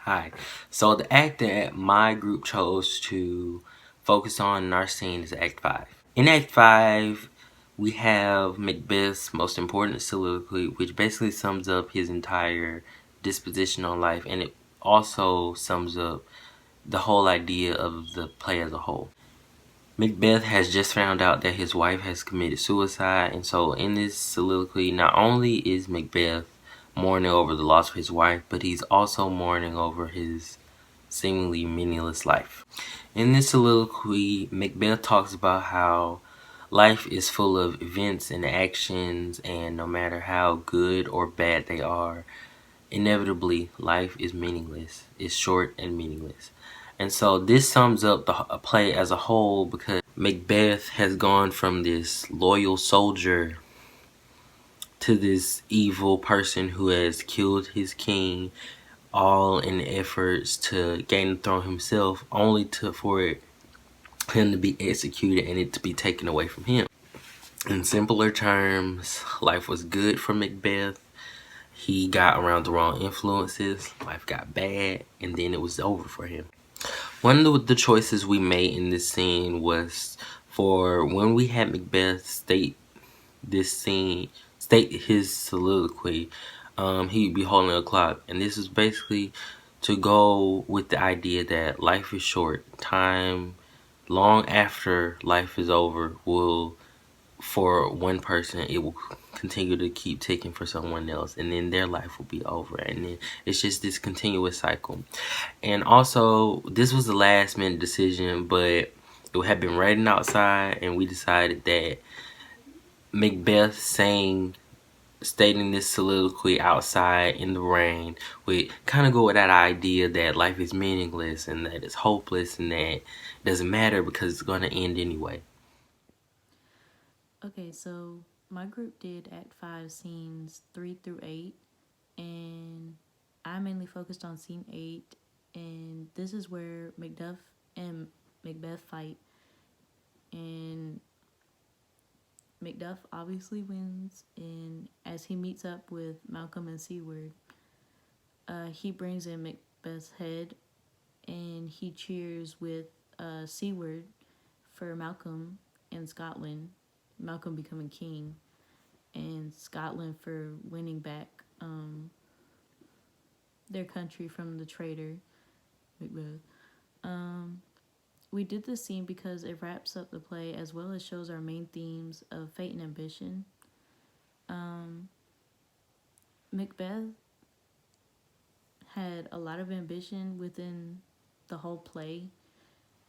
Hi. So the act that my group chose to focus on in our scene is Act 5. In Act 5, we have Macbeth's most important soliloquy, which basically sums up his entire disposition on life, and it also sums up the whole idea of the play as a whole. Macbeth has just found out that his wife has committed suicide, and so in this soliloquy, not only is Macbeth mourning over the loss of his wife, but he's also mourning over his seemingly meaningless life. In this soliloquy, Macbeth talks about how life is full of events and actions, and no matter how good or bad they are, inevitably life is meaningless. It's short and meaningless. And so this sums up the play as a whole, because Macbeth has gone from this loyal soldier to this evil person who has killed his king, all in efforts to gain the throne himself, only for him to be executed and it to be taken away from him. In simpler terms, life was good for Macbeth. He got around the wrong influences, life got bad, and then it was over for him. One of the choices we made in this scene was for when we had Macbeth state his soliloquy, he'd be holding a clock. And this is basically to go with the idea that life is short. Time, long after life is over, for one person, it will continue to keep ticking for someone else, and then their life will be over, and then it's just this continuous cycle. And also, this was a last minute decision, but it had been raining outside, and we decided that Macbeth stating this soliloquy outside in the rain would kind of go with that idea that life is meaningless and that it's hopeless and that it doesn't matter because it's going to end anyway. Okay, so my group did Act 5 scenes 3 through 8, and I mainly focused on scene 8, and this is where Macduff and Macbeth fight, and Macduff obviously wins, and as he meets up with Malcolm and Seward, he brings in Macbeth's head, and he cheers with Seward for Malcolm in Scotland, Malcolm becoming king, and Scotland for winning back their country from the traitor Macbeth. We did this scene because it wraps up the play as well as shows our main themes of fate and ambition. Macbeth had a lot of ambition within the whole play,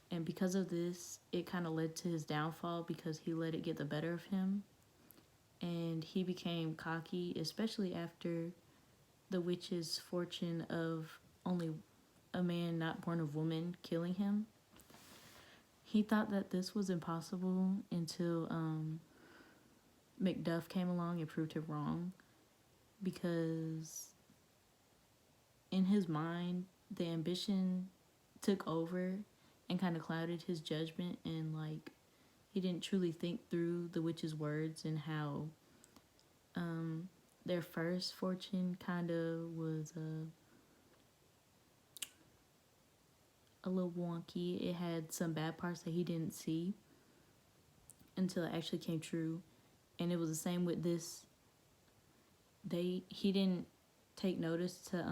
and because of this, it kind of led to his downfall because he let it get the better of him, and he became cocky, especially after the witch's fortune of only a man not born of woman killing him. He thought that this was impossible until Macduff came along and proved him wrong, because in his mind, the ambition took over and kind of clouded his judgment, and like he didn't truly think through the witch's words and how their first fortune kind of was a little wonky. It had some bad parts that he didn't see until it actually came true. And it was the same with this. He didn't take notice to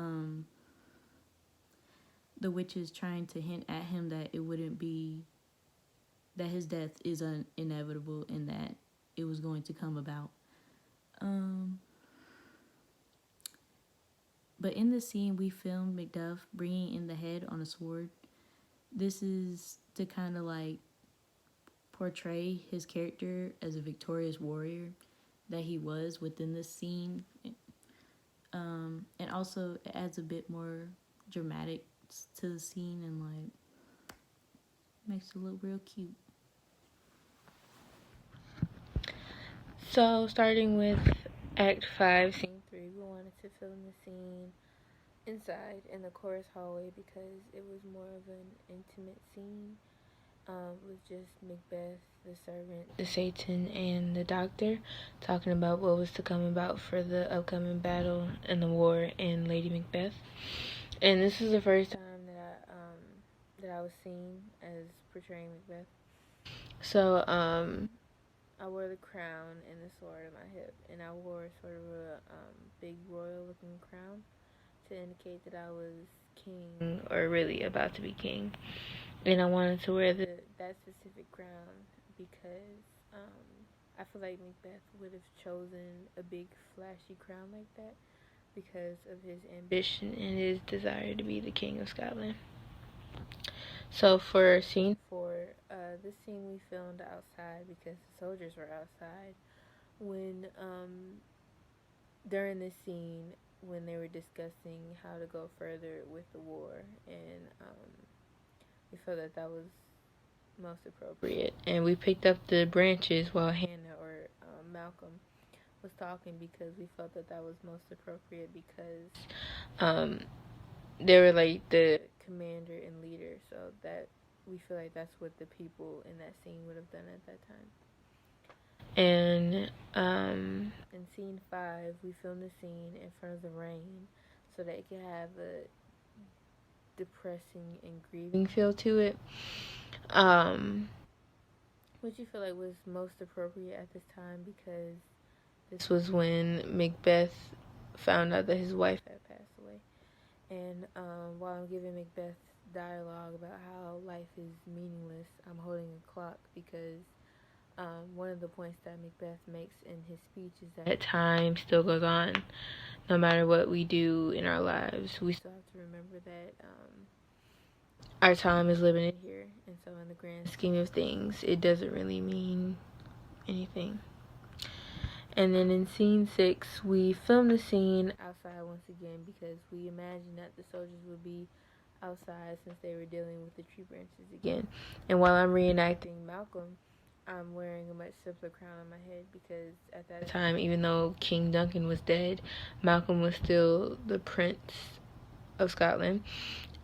the witches trying to hint at him that it wouldn't be, that his death is inevitable and that it was going to come about. But in the scene, we filmed Macduff bringing in the head on a sword. This is to kind of like portray his character as a victorious warrior that he was within this scene. And also, it adds a bit more dramatic to the scene and like makes it look real cute. So, starting with Act 5, Scene 3, we wanted to film the scene inside in the chorus hallway because it was more of an intimate scene with just Macbeth, the servant, the Satan, and the doctor talking about what was to come about for the upcoming battle and the war and Lady Macbeth. And this was the first time that I was seen as portraying Macbeth. So I wore the crown and the sword at my hip, and I wore sort of a big royal-looking crown to indicate that I was king, or really about to be king. And I wanted to wear that specific crown because I feel like Macbeth would have chosen a big flashy crown like that because of his ambition and his desire to be the king of Scotland. So for scene 4, this scene we filmed outside because the soldiers were outside when during this scene when they were discussing how to go further with the war, and we felt that that was most appropriate. And we picked up the branches while Hannah or Malcolm was talking because we felt that that was most appropriate because they were like the commander and leader, so that we feel like that's what the people in that scene would have done at that time. And in scene 5, we filmed the scene in front of the rain so that it could have a depressing and grieving feel to it. Which you feel like was most appropriate at this time because this was when Macbeth found out that his wife had passed away. And while I'm giving Macbeth dialogue about how life is meaningless, I'm holding a clock because one of the points that Macbeth makes in his speech is that time still goes on. No matter what we do in our lives, we still have to remember that our time is limited here. And so in the grand scheme of things, it doesn't really mean anything. And then in scene 6, we filmed the scene outside once again because we imagined that the soldiers would be outside since they were dealing with the tree branches again. And while I'm reenacting Malcolm, I'm wearing a much simpler crown on my head because at that time, even though King Duncan was dead, Malcolm was still the Prince of Scotland.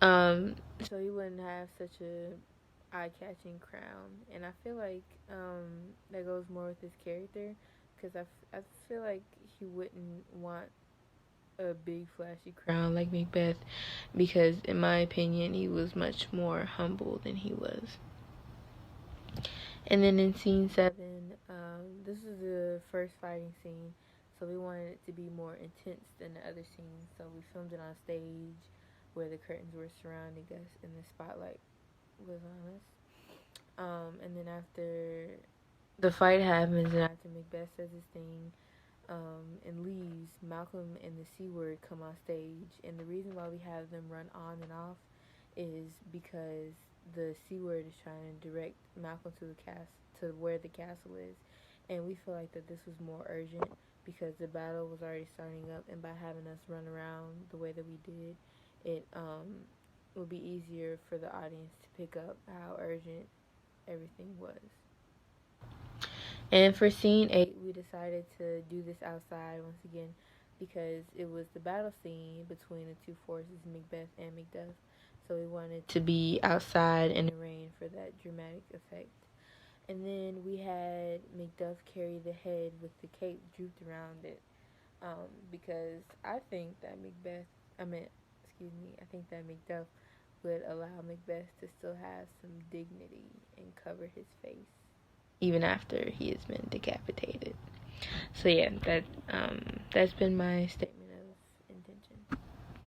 So he wouldn't have such a eye-catching crown, and I feel like that goes more with his character because I feel like he wouldn't want a big flashy crown like Macbeth because in my opinion he was much more humble than he was. And then in scene 7, this is the first fighting scene, so we wanted it to be more intense than the other scenes, so we filmed it on stage where the curtains were surrounding us and the spotlight was on us. And then after the fight happens and after Macbeth says his thing and leaves, Malcolm and the C word come on stage. And the reason why we have them run on and off is because the C word is trying to direct Malcolm to to where the castle is. And we feel like that this was more urgent because the battle was already starting up, and by having us run around the way that we did, it would be easier for the audience to pick up how urgent everything was. And for scene 8, we decided to do this outside once again because it was the battle scene between the two forces, Macbeth and Macduff. So we wanted to be outside in the rain for that dramatic effect. And then we had Macduff carry the head with the cape drooped around it because I think that I think that Macduff would allow Macbeth to still have some dignity and cover his face even after he has been decapitated. So yeah, that's been my statement.